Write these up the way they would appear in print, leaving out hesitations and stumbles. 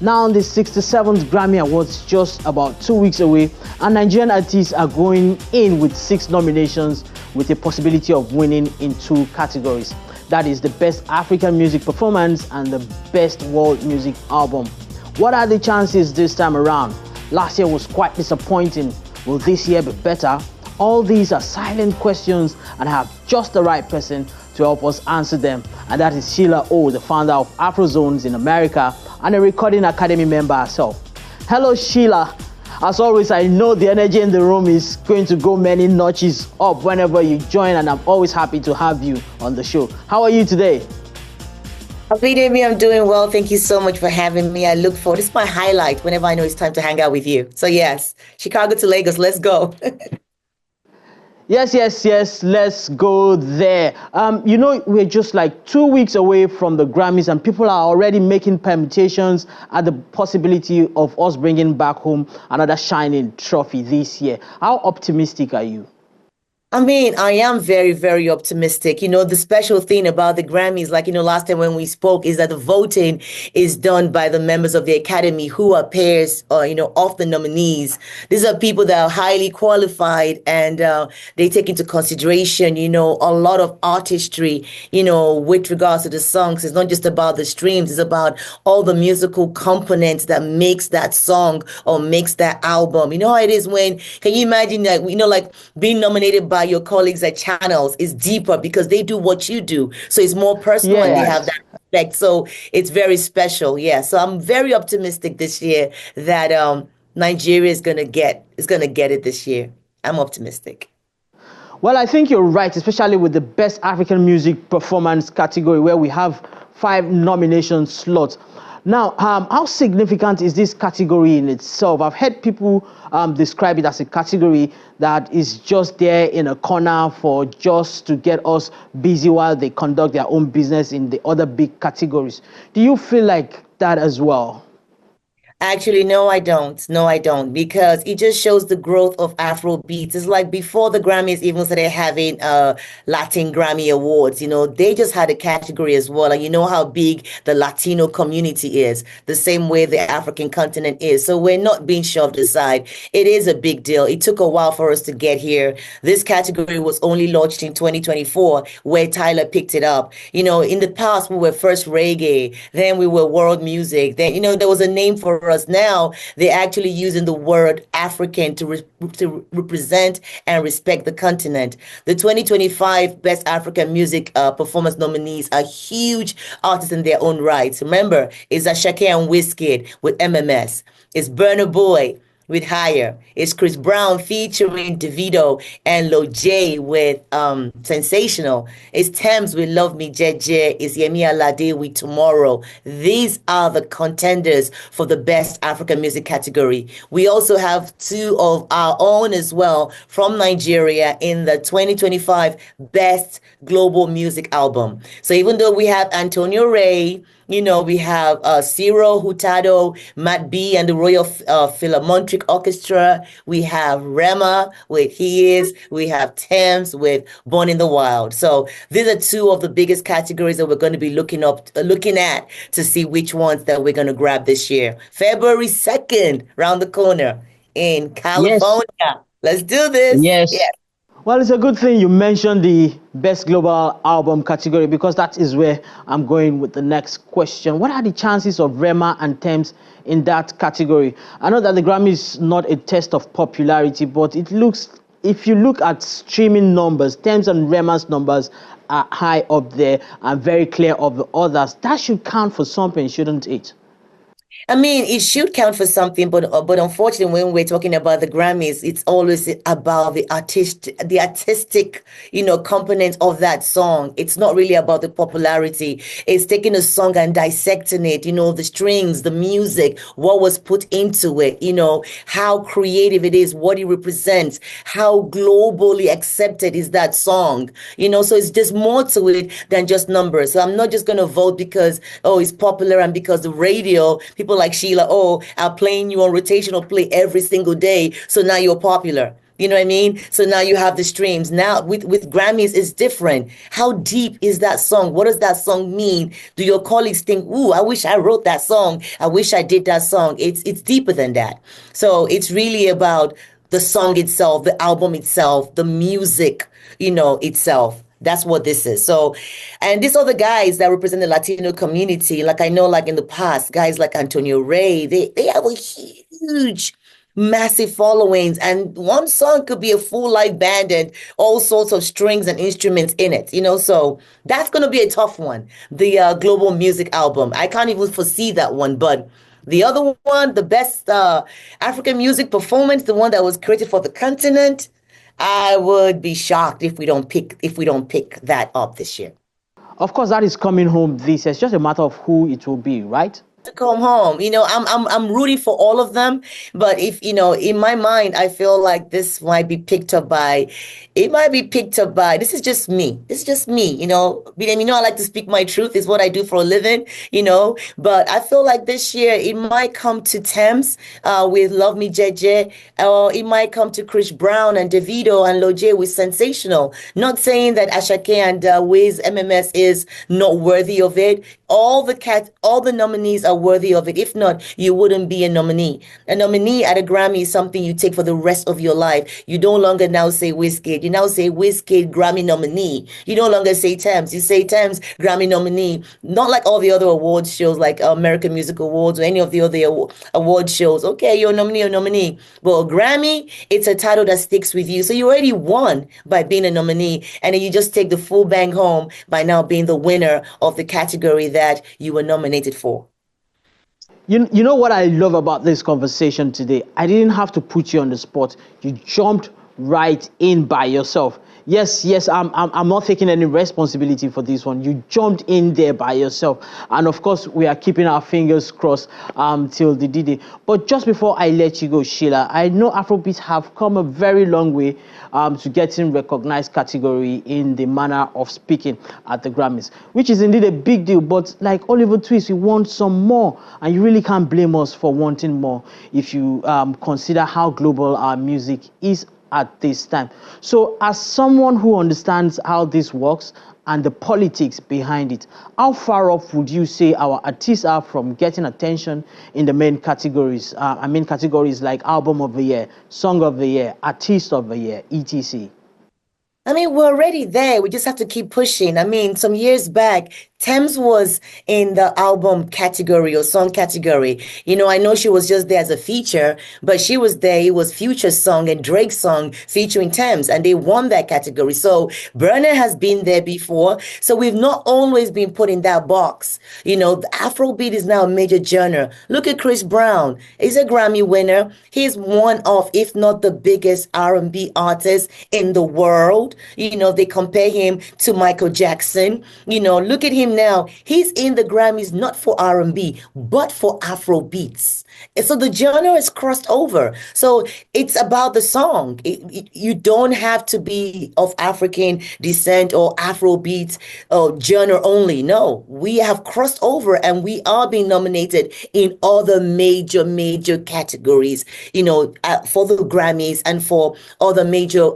Now, the 67th Grammy Awards just about 2 weeks away, and Nigerian artists are going in with 6 nominations with a possibility of winning in 2 categories. That is the Best African Music Performance and the Best World Music Album. What are the chances this time around? Last year was quite disappointing. Will this year be better? All these are silent questions, and I have just the right person to help us answer them, and that is Sheila O, the founder of Afrozone in America and a Recording Academy member herself. Hello, Sheila. As always, I know the energy in the room is going to go many notches up whenever you join, and I'm always happy to have you on the show. How are you today? Abidemi, I'm doing well. Thank you so much for having me. I look forward. It's my highlight whenever I know it's time to hang out with you. So yes, Chicago to Lagos, let's go. Yes, let's go there. We're just like 2 weeks away from the Grammys, and people are already making permutations at the possibility of us bringing back home another shining trophy this year. How optimistic are you? I mean, I am very, very optimistic. The special thing about the Grammys, last time when we spoke, is that the voting is done by the members of the Academy who are pairs, of the nominees. These are people that are highly qualified, and they take into consideration, a lot of artistry, with regards to the songs. It's not just about the streams. It's about all the musical components that makes that song or makes that album. You know how it is can you imagine that, being nominated by your colleagues at channels is deeper because they do what you do, so it's more personal. And they have that respect, so it's very special. So I'm very optimistic this year that Nigeria is gonna get it this year. I'm optimistic. Well, I think you're right, especially with the Best African Music Performance category, where we have 5 nomination slots. Now, how significant is this category in itself? I've heard people describe it as a category that is just there in a corner for just to get us busy while they conduct their own business in the other big categories. Do you feel like that as well? Actually, no, I don't. No, I don't, because it just shows the growth of Afro beats. It's like before the Grammys even started having Latin Grammy Awards, they just had a category as well. And you know how big the Latino community is, the same way the African continent is. So we're not being shoved aside. It is a big deal. It took a while for us to get here. This category was only launched in 2024, where Tyler picked it up. In the past, we were first reggae, then we were world music. Then, there was a name for us. Now they're actually using the word African to represent and respect the continent. The 2025 Best African Music Performance nominees are huge artists in their own rights. Remember, it's Ashake and Wizkid with MMS. It's Burna Boy with Higher. It's Chris Brown featuring Davido and Lil J with Sensational. It's Thames with Love Me Jeje. It's Yemi Alade with Tomorrow. These are the contenders for the Best African Music category. We also have 2 of our own as well from Nigeria in the 2025 Best Global Music Album. So even though we have Antonio Ray, we have Ciro Hurtado, Matt B and the Royal Philharmonic Orchestra. We have Rema with He Is. We have Thames with Born in the Wild. So these are 2 of the biggest categories that we're going to be looking at to see which ones that we're going to grab this year. February 2nd, round the corner in California. Yes. Let's do this. Yes. Well, it's a good thing you mentioned the Best Global Album category, because that is where I'm going with the next question. What are the chances of Rema and Thames in that category? I know that the Grammy is not a test of popularity, but if you look at streaming numbers, Thames and Rema's numbers are high up there and very clear of the others. That should count for something, shouldn't it? I mean, it should count for something, but unfortunately, when we're talking about the Grammys, it's always about the artistic, component of that song. It's not really about the popularity. It's taking a song and dissecting it, the strings, the music, what was put into it, how creative it is, what it represents, how globally accepted is that song, so it's just more to it than just numbers. So I'm not just going to vote because, it's popular and because the radio, people like Sheila are playing you on rotational play every single day. So now you're popular. You know what I mean? So now you have the streams. Now with Grammys, it's different. How deep is that song? What does that song mean? Do your colleagues think, ooh, I wish I wrote that song. I wish I did that song. It's deeper than that. So it's really about the song itself, the album itself, the music, itself. That's what this is. So, and these other guys that represent the Latino community, like I know, like in the past, guys like Antonio Ray, they have a huge, massive followings, and one song could be a full live band and all sorts of strings and instruments in it. So that's going to be a tough one. The global music album, I can't even foresee that one, but. The other one, the best African music performance, the one that was created for the continent, I would be shocked if we don't pick that up this year. Of course, that is coming home this year. It's just a matter of who it will be, right? To come home. I'm rooting for all of them, but if in my mind, I feel like this might be picked up by. This is just me. I like to speak my truth. Is what I do for a living. But I feel like this year it might come to Thames with Love Me Jeje, or it might come to Chris Brown and Davido and Lojay with Sensational. Not saying that Ashake and Wiz MMS is not worthy of it. All the nominees are worthy of it. If not, you wouldn't be a nominee. A nominee at a Grammy is something you take for the rest of your life. You no longer now say Wizkid. You now say Wizkid Grammy nominee. You no longer say Thames. You say Thames Grammy nominee. Not like all the other awards shows like American Music Awards or any of the other award shows. Okay, you're a nominee. But a Grammy, it's a title that sticks with you. So you already won by being a nominee. And then you just take the full bang home by now being the winner of the category that you were nominated for. You know what I love about this conversation today? I didn't have to put you on the spot. You jumped right in by yourself. Yes, I'm not taking any responsibility for this one. You jumped in there by yourself. And of course, we are keeping our fingers crossed till the D-Day. But just before I let you go, Sheila, I know Afrobeats have come a very long way to getting recognized category in the manner of speaking at the Grammys, which is indeed a big deal. But like Oliver Twist, we want some more. And you really can't blame us for wanting more if you consider how global our music is at this time. So as someone who understands how this works and the politics behind it, how far off would you say our artists are from getting attention in the main categories? Categories like Album of the Year, Song of the Year, Artist of the Year, etc. We're already there. We just have to keep pushing. Some years back, Thames was in the album category or song category. I know she was just there as a feature, but she was there. It was Future's song and Drake's song featuring Thames, and they won that category. So Burner has been there before. So we've not always been put in that box. The Afrobeat is now a major genre. Look at Chris Brown. He's a Grammy winner. He's one of, if not the biggest R&B artist in the world. They compare him to Michael Jackson. Look at him now. He's in the Grammys not for R&B, but for Afro beats. And so the genre is crossed over. So it's about the song. You don't have to be of African descent or Afro beats genre only. No, we have crossed over and we are being nominated in other major categories, for the Grammys and for other major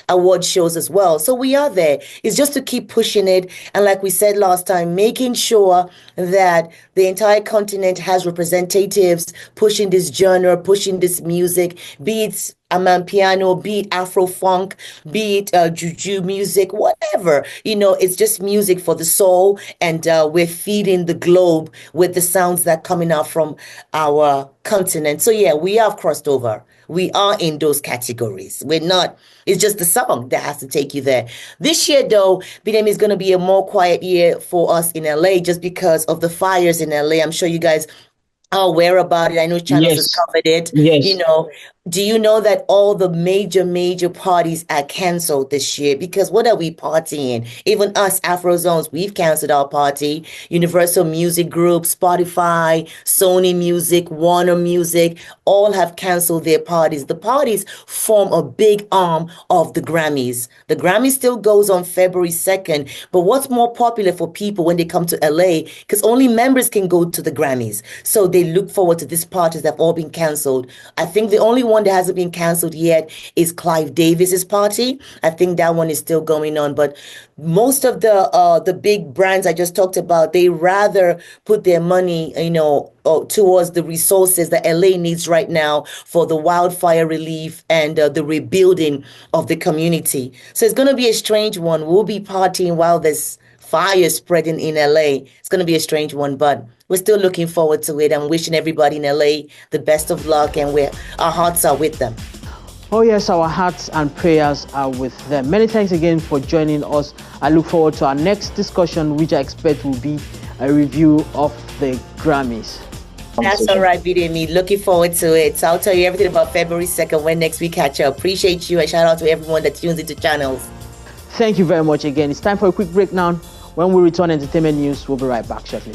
award shows as well. So we are there. It's just to keep pushing it. And like we said last time, making sure that the entire continent has representatives pushing this genre, pushing this music, be it Amapiano, be it Afro funk, be it juju music, whatever. It's just music for the soul, and we're feeding the globe with the sounds that are coming out from our continent. So yeah, we have crossed over. We are in those categories. We're not, it's just the song that has to take you there. This year, though, BDM is going to be a more quiet year for us in LA just because of the fires in LA. I'm sure you guys are aware about it. I know Channels has covered it. Yes. Do you know that all the major parties are canceled this year? Because what are we partying? Even us Afrozones, we've canceled our party. Universal Music Group, Spotify, Sony Music, Warner Music, all have canceled their parties. The parties form a big arm of the Grammys. The Grammys still goes on February 2nd, but what's more popular for people when they come to LA? Because only members can go to the Grammys. So they look forward to these parties that have all been canceled. I think the only one one that hasn't been canceled yet is Clive Davis's party. I think that one is still going on. But most of the big brands I just talked about, they rather put their money, towards the resources that LA needs right now for the wildfire relief and the rebuilding of the community. So it's going to be a strange one. We'll be partying while there's fire spreading in LA. It's going to be a strange one, but we're still looking forward to it. I'm wishing everybody in LA the best of luck, and our hearts are with them. Oh yes, our hearts and prayers are with them. Many thanks again for joining us. I look forward to our next discussion, which I expect will be a review of the Grammys. That's all right, Bidemi. Looking forward to it. So I'll tell you everything about February 2nd when next we catch up. Appreciate you, and shout out to everyone that tunes into channels. Thank you very much again. It's time for a quick break now. When we return, entertainment news, we'll be right back shortly.